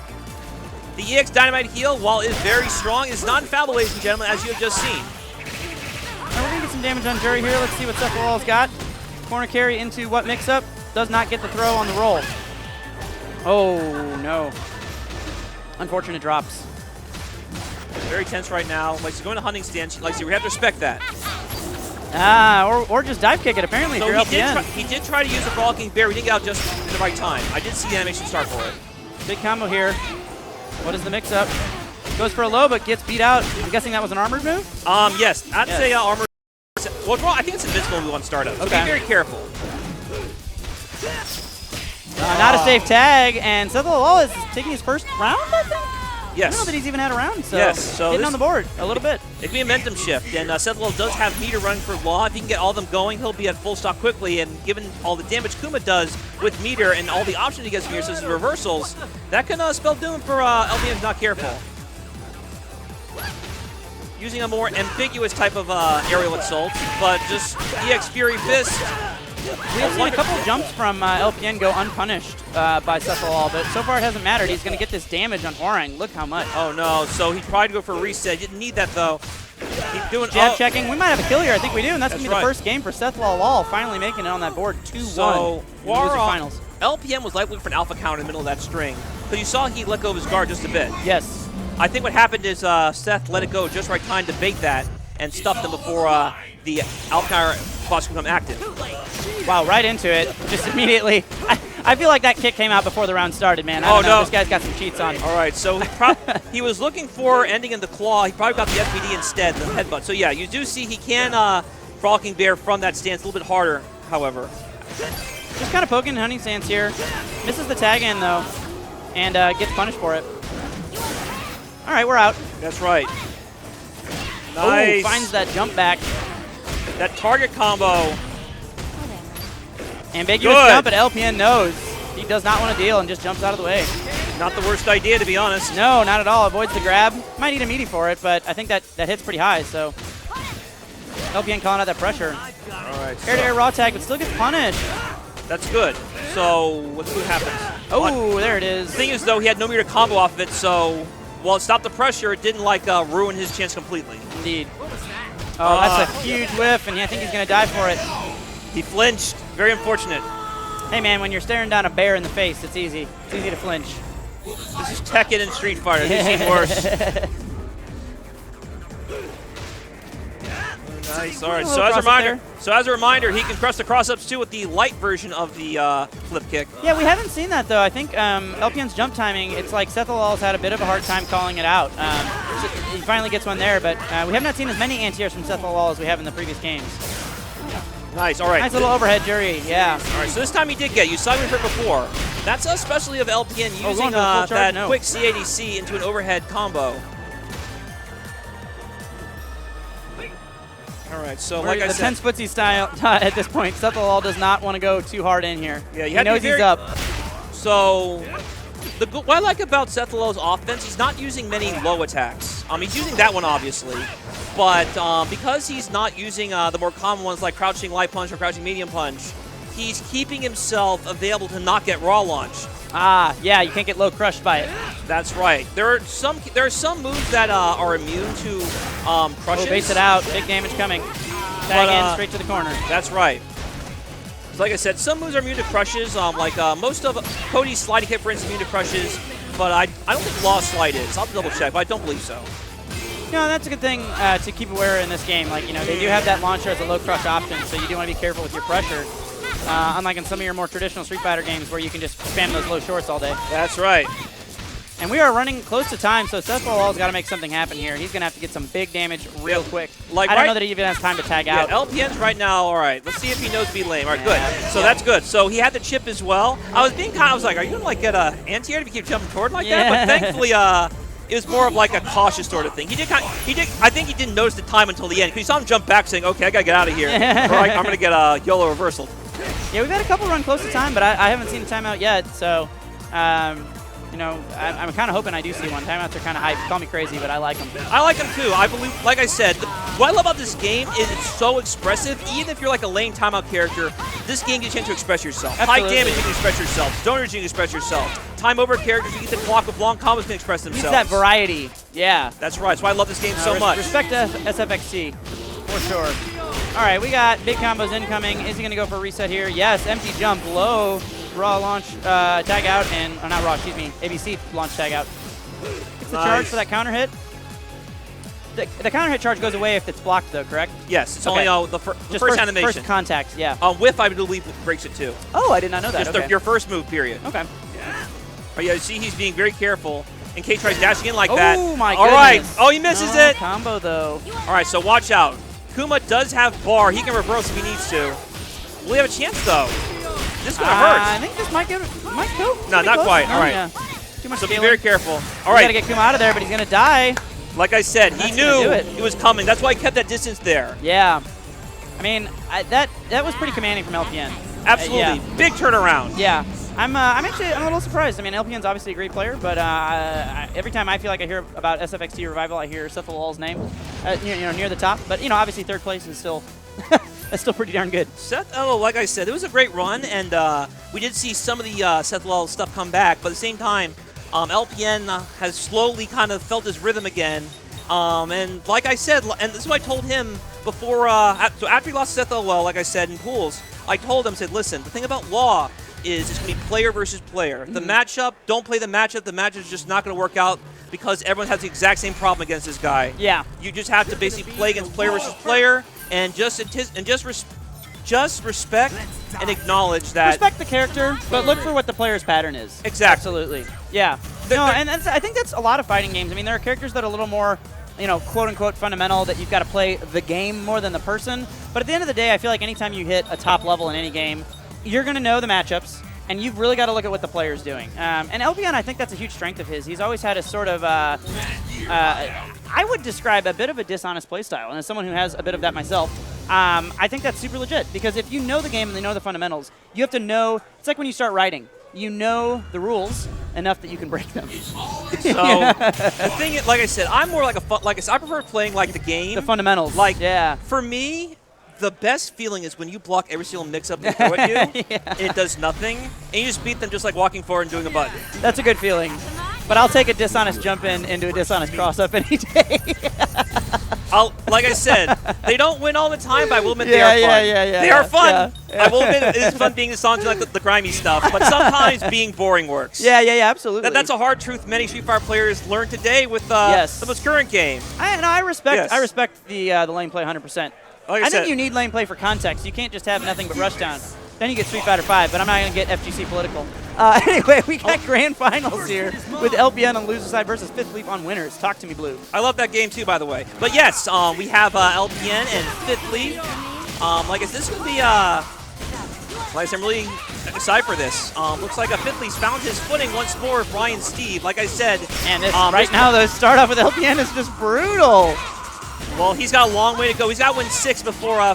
The EX Dynamite heal, while it is very strong, is not infallible, ladies and gentlemen, as you have just seen. Now we're going to get some damage on Jury here. Let's see what Sethlolol's got. Corner carry into what mix-up? Does not get the throw on the roll. Oh, no. Unfortunate drops. Very tense right now. Like, he's going to hunting stance. Like, so we have to respect that. Or just dive kick it, apparently, So if you're LPN. he did try to use the Frolicking Bear. We didn't get out just in the right time. I did see the animation start for it. Big combo here. What is the mix-up? Goes for a low, but gets beat out. I'm guessing that was an armored move? Yes. I'd say armor. Well, it's wrong. I think it's invincible move on startup. So Okay. be very careful. Not a safe tag, and Sethlolol is taking his first round, I think? I Yes. don't know that he's even had a round, so, Yes, so getting this- on the board a little bit. It can be a momentum shift, and Sethlolol does have meter running for Law. If he can get all of them going, he'll be at full stock quickly, and given all the damage Kuma does with meter and all the options he gets from here, such as reversals, that can spell doom for LPN if not careful. Using a more ambiguous type of aerial assault, but just EX Fury Fist. We have seen a couple of jumps from LPN go unpunished by Sethlolol, but so far it hasn't mattered. He's going to get this damage on Hwarwang. Look how much. Oh no, so he tried to go for a reset. Didn't need that though. He's doing Jab checking. We might have a kill here. I think we do, and that's going to be That's the right. first game for Sethlolol, finally making it on that board 2-1 So, in the loser finals. LPN was likely for an alpha counter in the middle of that string, but you saw he let go of his guard just a bit. Yes. I think what happened is Seth let it go just right time to bait that and stuffed him before the alpha counter boss could become active. Wow, right into it. Just immediately. I feel like that kick came out before the round started, man. I don't know. No. This guy's got some cheats on. All right, so he was looking for ending in the claw. He probably got the FPD instead, the headbutt. So yeah, you do see he can Frolicking Bear from that stance a little bit harder, however. Just kind of poking hunting stance here. Misses the tag in, though, and gets punished for it. All right, we're out. That's right. Oh, Nice. finds that jump back. That target combo. Ambiguous Good. jump, but LPN knows. He does not want to deal and just jumps out of the way. Not the worst idea, to be honest. No, not at all. Avoids the grab. Might need a meaty for it, but I think that hits pretty high, so LPN calling out that pressure. All right. Air-to-air raw tag, but still gets punished. That's good. So let's see what happens. Oh, there it is. The thing is, though, he had no meter combo off of it, so while it stopped the pressure, it didn't like ruin his chance completely. Indeed. Oh, that's a huge whiff, and I think he's going to die for it. He flinched. Very unfortunate. Hey, man, when you're staring down a bear in the face, it's easy. It's easy to flinch. This is Tekken and Street Fighter. They've seen worse. Nice. All right. So as a reminder, he can press the cross-ups too with the light version of the flip kick. Yeah, we haven't seen that though. I think LPN's jump timing, it's like Sethlolol's had a bit of a hard time calling it out. So he finally gets one there, but we have not seen as many anti-airs from Sethlolol as we have in the previous games. Nice. All right. Nice little overhead jury. Yeah. All right. So this time he did get. You saw him before. That's especially of LPN using that quick CADC into an overhead combo. All right, so like I said, the 10 footsie style at this point, Sethlolol does not want to go too hard in here. Yeah, he knows he's up. So what I like about Sethlolol's offense, he's not using many low attacks. He's using that one obviously, but because he's not using the more common ones like crouching light punch or crouching medium punch, he's keeping himself available to not get raw launch. Ah, yeah, you can't get low crushed by it. That's right. There are some moves that are immune to crushes. Oh, base it out. Big damage coming. Tag in straight to the corner. That's right. So like I said, some moves are immune to crushes. Like most of Cody's sliding hit, for instance, immune to crushes. But I don't think Law slide is. I'll double check, but I don't believe so. No, that's a good thing to keep aware in this game. Like, you know, they do have that launcher as a low crush option, so you do want to be careful with your pressure. Unlike in some of your more traditional Street Fighter games where you can just spam those low shorts all day. That's right. And we are running close to time, so Sethlolol's got to make something happen here. He's going to have to get some big damage real quick. Like I don't know that he even has time to tag out. LPN's right now, all right. Let's see if he knows to be lame. All right, good. So that's good. So he had the chip as well. I was like, are you going to like get a anti-air if you keep jumping toward like that? But thankfully, it was more of like a cautious sort of thing. I think he didn't notice the time until the end. Because you saw him jump back saying, okay, I got to get out of here. Or I'm going to get a YOLO reversal. Yeah, we've had a couple run close to time, but I haven't seen a timeout yet. So, you know, I'm kind of hoping I do see one. Timeouts are kind of hype. Call me crazy, but I like them. I like them too. I believe, like I said, what I love about this game is it's so expressive. Even if you're like a lane timeout character, this game gives you a chance to express yourself. Absolutely. High damage, you can express yourself. Stoners, you can express yourself. Time over characters, you get to block with long combos, can express themselves. Needs that variety. Yeah. That's right. That's why I love this game so much. Respect to SFXT, for sure. All right, we got big combos incoming. Is he going to go for a reset here? Yes, empty jump, low, raw launch, tag out, and, oh, not raw, excuse me, ABC launch tag out. Gets the charge for that counter hit. The counter hit charge goes away if it's blocked, though, correct? Yes, it's only the first animation. First contact, yeah. Whiff, I believe, breaks it too. Oh, I did not know that. Just your first move, period. Okay. Oh, yeah, see, he's being very careful in case he tries dashing in like that. Oh, my goodness. All right. Oh, he misses it. Combo, though. All right, so watch out. Kuma does have bar. He can reverse if he needs to. Will he have a chance, though? This is going to hurt. I think this might go. No, not quite. All right. Yeah. Too much so scaling. be very careful. All right. Got to get Kuma out of there, but he's going to die. Like I said, he knew it was coming. That's why he kept that distance there. Yeah. I mean, that was pretty commanding from LPN. Absolutely. Yeah. Big turnaround. Yeah. I'm a little surprised. I mean, LPN's obviously a great player, but every time I feel like I hear about SFXT Revival, I hear Sethlolol's name, near the top. But also third place is still that's still pretty darn good. Sethlolol, like I said, it was a great run, and we did see some of the Sethlolol stuff come back. But at the same time, LPN has slowly kind of felt his rhythm again. And like I said, and this is what I told him before. So after he lost Sethlolol, like I said in pools, I told him, said, listen, the thing about Law is it's going to be player versus player. The matchup, don't play the matchup. The matchup's just not going to work out because everyone has the exact same problem against this guy. Yeah. You just have to basically play against player versus player and just respect and acknowledge that. Respect the character, but look for what the player's pattern is. Exactly. Absolutely. Yeah. And I think that's a lot of fighting games. I mean, there are characters that are a little more, quote-unquote fundamental, that you've got to play the game more than the person. But at the end of the day, I feel like anytime you hit a top level in any game, you're going to know the matchups, and you've really got to look at what the player's doing. And LPN, I think that's a huge strength of his. He's always had a sort of, I would describe a bit of a dishonest playstyle, and as someone who has a bit of that myself, I think that's super legit, because if you know the game and you know the fundamentals, you have to know, it's like when you start writing. You know the rules, enough that you can break them. So the thing is, like I said, I'm more like a fun, like I said, I prefer playing like the game. The fundamentals. Like, yeah. For me, the best feeling is when you block every single mix-up they throw at you, and it does nothing, and you just beat them just like walking forward and doing a button. That's a good feeling. But I'll take a dishonest jump in into a dishonest cross-up any day. Like I said, they don't win all the time, but I will admit Yeah, they are fun. yeah, they are fun. yeah. I will admit it is fun being dishonest like the grimy stuff, but sometimes being boring works. Yeah, absolutely. That's a hard truth many Street Fighter players learn today with Yes. the most current game. I respect. Yes. I respect the lane play 100%. Like I I think said- you need lane play for context. You can't just have nothing but rushdown. Then you get Street Fighter 5, but I'm not going to get FGC political. Anyway, we got grand finals here with LPN on loser side versus Fifth Leaf on winners. Talk to me, Blue. I love that game too, by the way. But yes, we have LPN and Fifth Leaf. Like I said, this is going to be, like I said, I'm really excited for this. Looks like Fifth Leaf's found his footing once more with Ryan Steve. Like I said, And this, right now, the start off with LPN is just brutal. well, he's got a long way to go. He's got to win 6 before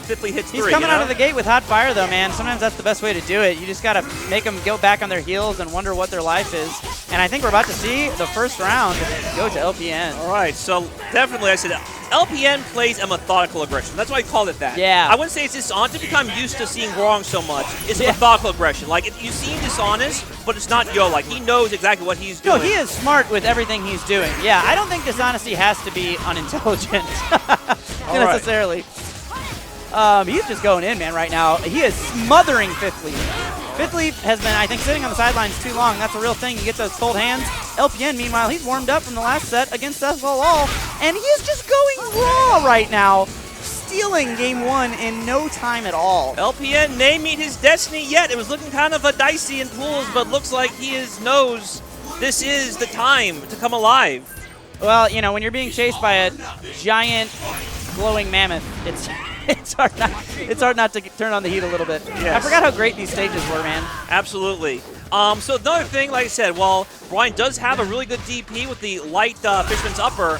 Fifth Leaf hits 3. He's coming you know? out of the gate with hot fire, though, man. Sometimes that's the best way to do it. You just got to make them go back on their heels and wonder what their life is. And I think we're about to see the first round go to LPN. All right, so definitely I said LPN plays a methodical aggression. That's why I called it that. Yeah. I wouldn't say it's dishonest. I've become used to seeing wrong so much. It's Yeah. methodical aggression. Like, you see him dishonest, but it's not yo. Like, he knows exactly what he's No, doing. he is smart with everything he's doing. Yeah, I don't think dishonesty has to be unintelligent necessarily. He's just going in, man, right now. He is smothering Fifth Leaf. Fifth Leaf has been, I think, sitting on the sidelines too long. That's a real thing. You get those cold hands. LPN, meanwhile, he's warmed up from the last set against Sethlolol, and he is just going raw right now, stealing game 1 in no time at all. LPN may meet his destiny yet. It was looking kind of dicey in pools, but looks like he knows this is the time to come alive. Well, you know, when you're being chased by a giant glowing mammoth, it's hard not to turn on the heat a little bit. Yes. I forgot how great these stages were, man. Absolutely. So another thing, like I said, while Brian does have a really good DP with the light Fisherman's Upper,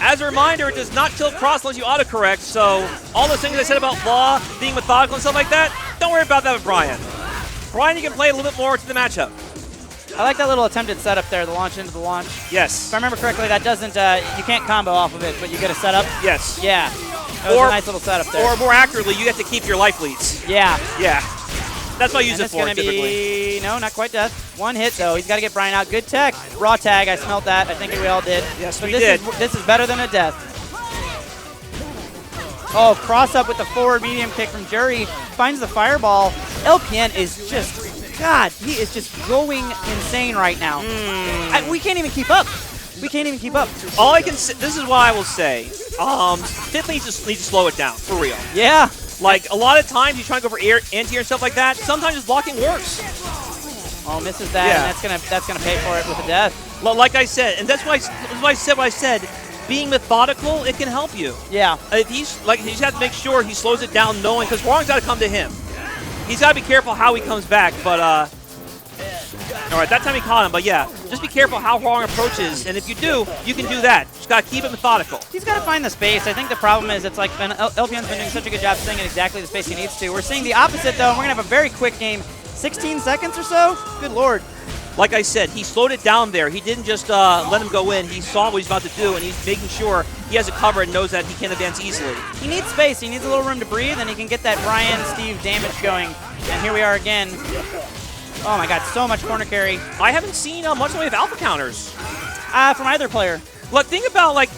as a reminder, it does not kill cross unless you autocorrect, so all those things I said about Law being methodical and stuff like that, don't worry about that with Brian. Brian, you can play a little bit more to the matchup. I like that little attempted setup there, the launch into the launch. Yes. If I remember correctly, that doesn't, you can't combo off of it, but you get a setup. Yes. Yeah. That was a nice little setup there. Or more accurately, you get to keep your life leads. Yeah. Yeah. That's what I use And it it's for, going to typically. be, no, not quite death. One hit, though. He's got to get Brian out. Good tech. Raw tag. I smelt that. I think we all did. Yes, but we this did. This is better than a death. Oh, cross up with the forward medium kick from Jury. Finds the fireball. LPN is just, God, he is just going insane right now. We can't even keep up. We can't even keep up. All I can say, this is what I will say. Fifth needs to slow it down, for real. Yeah. Like, a lot of times he's trying to go for anti-air and stuff like that. Sometimes his blocking works. Oh, misses that, Yeah. and that's gonna pay for it with a death. Like I said, and that's why I said what I said. Being methodical, it can help you. Yeah. If he just has to make sure he slows it down, knowing because wrong's got to come to him. He's got to be careful how he comes back. But all right, that time he caught him. But yeah, just be careful how wrong approaches, and if you do, you can do that. Just got to keep it methodical. He's got to find the space. I think the problem is it's like LPN's been doing such a good job staying in exactly the space he needs to. We're seeing the opposite, though, and we're going to have a very quick game. 16 seconds or so? Good Lord. Like I said, he slowed it down there. He didn't just let him go in. He saw what he's about to do, and he's making sure he has it covered and knows that he can advance easily. He needs space. He needs a little room to breathe, and he can get that Brian Steve damage going. And here we are again. Oh, my God, so much corner carry. I haven't seen much in the way of alpha counters. From either player. Look, think about, like,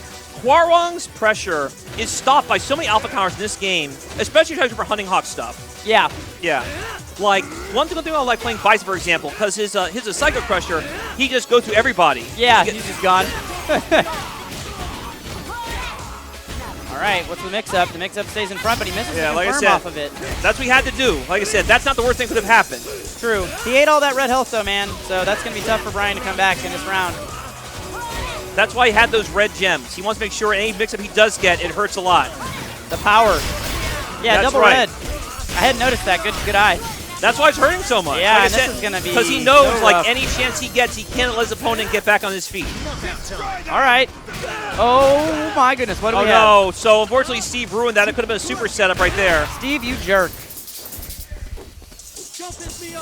Hwarong's pressure is stopped by so many alpha counters in this game, especially for Hunting Hawk stuff. Yeah. Yeah. Like, one thing about like playing Vice, for example, because his Psycho Crusher, he just goes through everybody. Yeah, he's just gone. All right, what's the mix-up? The mix-up stays in front, but he misses the like I confirm said, off of it. That's what he had to do. Like I said, that's not the worst thing that could have happened. True. He ate all that red health, though, man, so that's going to be tough for Brian to come back in this round. That's why he had those red gems. He wants to make sure any mix-up he does get, it hurts a lot. The power. Yeah, That's double right. red. I hadn't noticed that. Good eye. That's why it's hurting so much. Yeah, like and this is going to be because he knows, so like, rough. any chance he gets, he can't let his opponent get back on his feet. All right. Oh, my goodness. What do we have? Oh, no. So, unfortunately, Steve ruined that. It could have been a super setup right there. Steve, you jerk.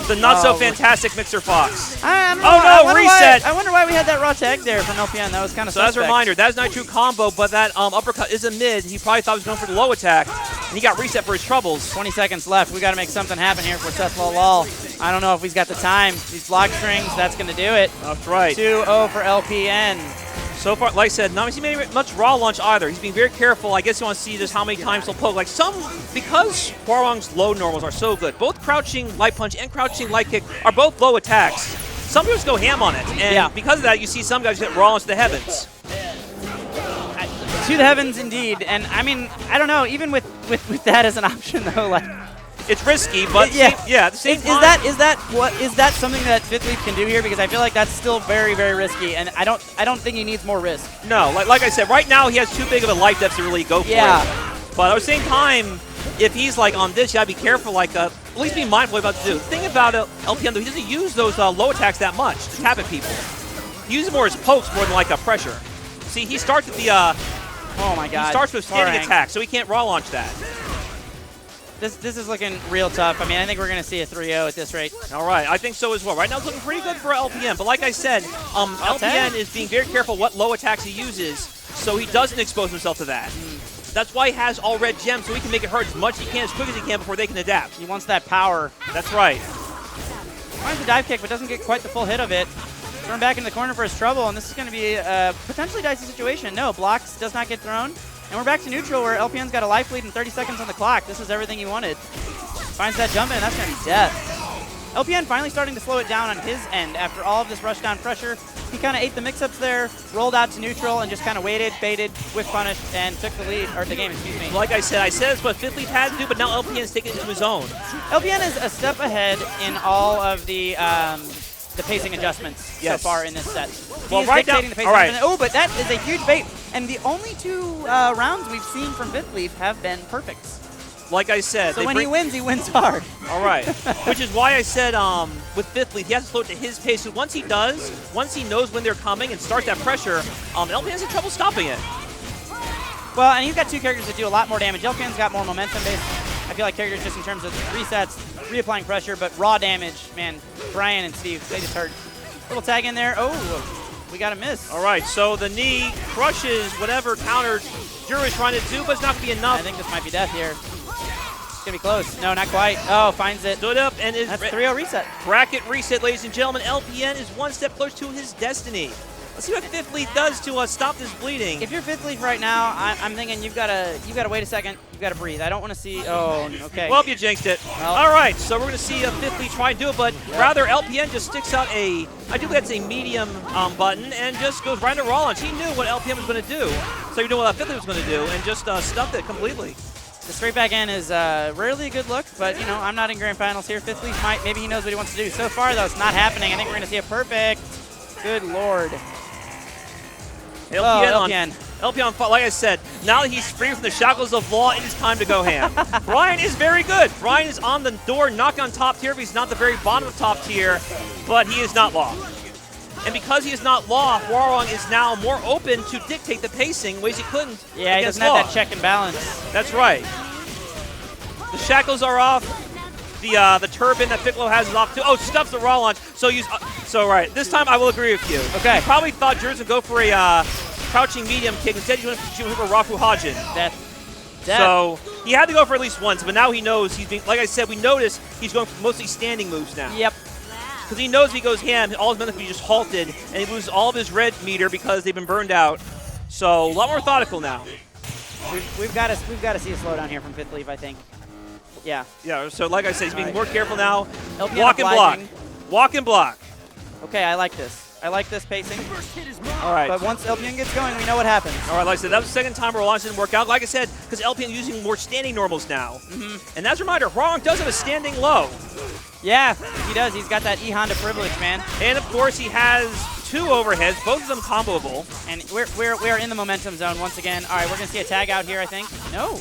The not-so-fantastic Mixer Fox. I don't know. Oh, no, reset. I wonder why we had that raw tag there from LPN. That was kind of So as a reminder, that is not a true combo, but that uppercut is a mid. He probably thought he was going for the low attack, and he got reset for his troubles. 20 seconds left. We got to make something happen here for Sethlolol. I don't know if he's got the time. These block strings, that's going to do it. That's right. 2-0 for LPN. So far, like I said, not many much raw launch either. He's being very careful. I guess you want to see just how many times he'll poke. Like because Hwoarang's low normals are so good, both crouching light punch and crouching light kick are both low attacks. Some people just go ham on it, and because of that, you see some guys get raw launch to the heavens. To the heavens, indeed. And I mean, I don't know. Even with that as an option, though, like. It's risky, but at the same time. Is that something that Fifth Leaf can do here? Because I feel like that's still very, very risky, and I don't think he needs more risk. No, like I said, right now he has too big of a life depth to really go for it. But at the same time, if he's like on this, you gotta be careful. Like at least be mindful about what to do. The thing about LPN though, he doesn't use those low attacks that much to tap at people. He uses more as pokes more than like a pressure. See, he starts with the. Oh my God! He starts with standing attack, so he can't raw launch that. This is looking real tough. I mean, I think we're going to see a 3-0 at this rate. All right, I think so as well. Right now it's looking pretty good for LPN, but like I said, LPN is being very careful what low attacks he uses, so he doesn't expose himself to that. That's why he has all red gems, so he can make it hurt as much as he can, as quick as he can before they can adapt. He wants that power. That's right. Finds the dive kick, but doesn't get quite the full hit of it. Thrown back in the corner for his trouble, and this is going to be a potentially dicey situation. No, blocks does not get thrown. And we're back to neutral where LPN's got a life lead and 30 seconds on the clock. This is everything he wanted. Finds that jump in, and that's going to be death. LPN finally starting to slow it down on his end after all of this rush down pressure. He kind of ate the mix-ups there, rolled out to neutral, and just kind of waited, baited, whiff punished, and took the lead, or the game, excuse me. Like I said it's what Fifth Leaf had to do, but now LPN is taking it into his own. LPN is a step ahead in all of the pacing adjustments so far in this set. Well, right now, the pacing oh, but that is a huge bait. And the only 2 rounds we've seen from Fifth Leaf have been perfects. Like I said, so when he wins hard. All right, which is why I said with Fifth Leaf, he has to slow it to his pace. So once he knows when they're coming and starts that pressure, LPN has trouble stopping it. Well, and he's got 2 characters that do a lot more damage. LPN's got more momentum based. I feel like characters just in terms of resets, reapplying pressure, but raw damage, man, Brian and Steve, they just hurt. Little tag in there. Oh, we got a miss. All right, so the knee crushes whatever counter Juro is trying to do, but it's not going to be enough. I think this might be death here. It's going to be close. No, not quite. Oh, finds it. Stood up and is that's 3-0 reset. Bracket reset, ladies and gentlemen. LPN is 1 step closer to his destiny. Let's see what Fifth Leaf does to stop this bleeding. If you're Fifth Leaf right now, I'm thinking you've got to wait a second. You've got to breathe. I don't want to see. Oh, okay. Well, you jinxed it. Well, all right, so we're going to see Fifth Leaf try and do it, but rather LPN just sticks out I do believe that's a medium button and just goes right into raw launch. He knew what LPN was going to do, so he knew what Fifth Leaf was going to do, and just stuffed it completely. The straight back end is rarely a good look, but, you know, I'm not in grand finals here. Fifth Leaf maybe he knows what he wants to do. So far, though, it's not happening. I think we're going to see a perfect. Good Lord. LPN, like I said, now that he's free from the shackles of law, it is time to go ham. Brian is very good. Brian is on the door, knocking on top tier, but he's not the very bottom of top tier, but he is not law. And because he is not law, Hwoarang is now more open to dictate the pacing in ways he couldn't. Yeah, he doesn't have that check and balance. That's right. The shackles are off. The turban that Piccolo has is off too. Oh, stuffs the raw launch. So right. This time I will agree with you. Okay. He probably thought Juro would go for a crouching medium kick. Instead, he went for Rafu Hajin. Death. So he had to go for at least once, but now he knows he's being. Like I said, we notice he's going for mostly standing moves now. Yep. Because he knows if he goes ham, all his men will be just halted, and he loses all of his red meter because they've been burned out. So a lot more methodical now. We've got to see a slowdown here from Fifth Leaf, I think. Yeah. Yeah, so like I said, he's being more careful now. LPN Walk and block. Walk and block. Okay, I like this. I like this pacing. All right. But once LPN gets going, we know what happens. All right, like I said, that was the second time our launch didn't work out. Like I said, because LPN is using more standing normals now. And as a reminder, Hwoarang does have a standing low. Yeah, he does. He's got that E-Honda privilege, man. And, of course, he has 2 overheads, both of them comboable. And we're in the momentum zone once again. All right, we're going to see a tag out here, I think. No.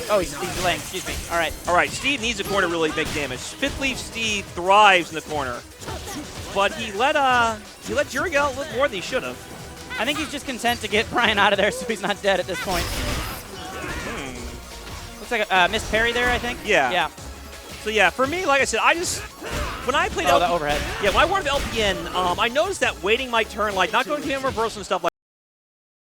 Oh, he's delaying. Excuse me. All right. All right, Steve needs the corner to really make damage. Fifth Leaf Steve thrives in the corner. But he let Juro get out a little more than he should have. I think he's just content to get Brian out of there so he's not dead at this point. Looks like a missed parry there, I think. Yeah. Yeah. So yeah, for me, like I said, when I played Oh, the overhead. yeah, when I warmed up LPN, I noticed that waiting my turn, like not going to him reversal and stuff like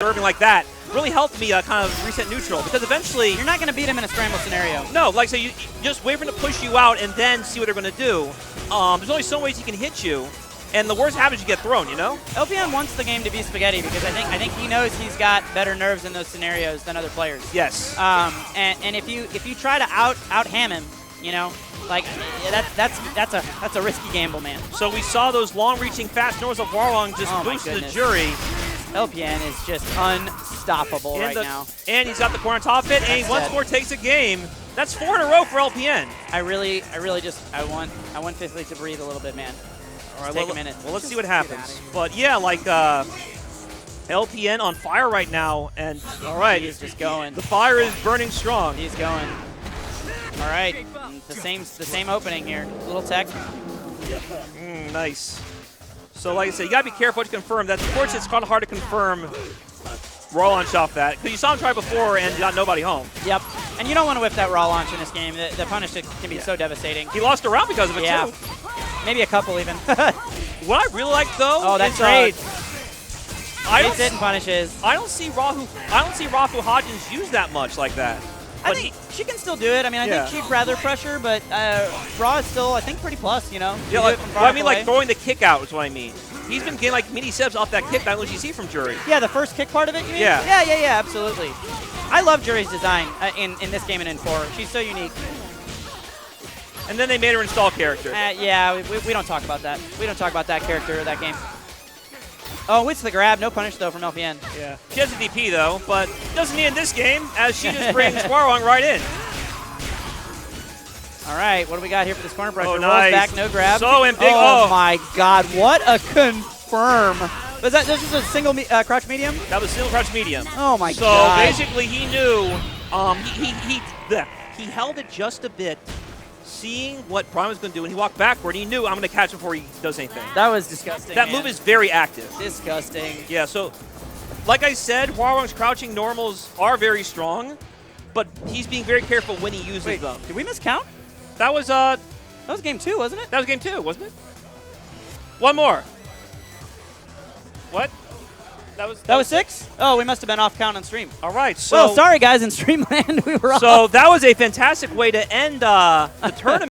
serving like that, really helped me kind of reset neutral because eventually You're not going to beat him in a scramble scenario. no, like so you just wait for him to push you out and then see what they're going to do. There's only so ways he can hit you, and the worst happens you get thrown. You know. LPN wants the game to be spaghetti because I think he knows he's got better nerves in those scenarios than other players. Yes. And if you try to out ham him, you know, like that's a risky gamble, man. So we saw those long-reaching fast norms of Warlong just Oh my boost the goodness. jury. LPN is just unstoppable right now. And he's got the corner on top of it, and he That's once it. more takes a game. That's 4 in a row for LPN. I really just I want Fifth League to breathe a little bit, man. All right, Take a minute. Well, let's see what Just get happens. outta here. But yeah, like LPN on fire right now, and all right, He's just going. the fire is burning strong. He's going. All right, the same opening here. Little tech. Nice. So like I said, you gotta be careful what you confirm. That's of course it's kind of hard to confirm raw launch off that because you saw him try before and got nobody home. Yep. And you don't want to whip that raw launch in this game. The punish can be so devastating. He lost a round because of it Yeah. too. Maybe a couple even. What I really like though, Oh, that is, trade. I don't Takes it and punishes. I don't see Rafu Hodgins use that much like that. I But think she can still do it. I mean, I Yeah. think she'd rather pressure, but Raw is still, I think, pretty plus, you know? yeah, You do like, it from well, I far mean, away. like throwing the kick out is what I mean. He's been getting like mini subs off that kick that you see from Jury. Yeah, the first kick part of it, you mean? Yeah. Yeah, absolutely. I love Jury's design in this game and in 4. She's so unique. And then they made her install character. Yeah, we don't talk about that. We don't talk about that character or that game. Oh, it's the grab. No punish, though, from LPN. Yeah. She has a DP though, but doesn't need in this game as she just brings Warwong right in. All right, what do we got here for this corner pressure? Oh, Rolls nice. back, no grab. So in big. Oh, Oh, my God, what a confirm. Was that this was a single crouch medium? that was single crouch medium. Oh my So God. basically, he knew. He held it just a bit, seeing what Prime was going to do, and he walked backward. He knew I'm going to catch him before he does anything. That was disgusting. That man. move is very active. disgusting. Yeah. So, like I said, Warwong's crouching normals are very strong, but he's being very careful when he uses Wait, them. did we miscount? That was That was game 2, wasn't it? That was game 2, wasn't it? One more. What? That was 6? Oh, we must have been off count on stream. all right. So Well, sorry guys, in Streamland we were off. So that was a fantastic way to end the tournament.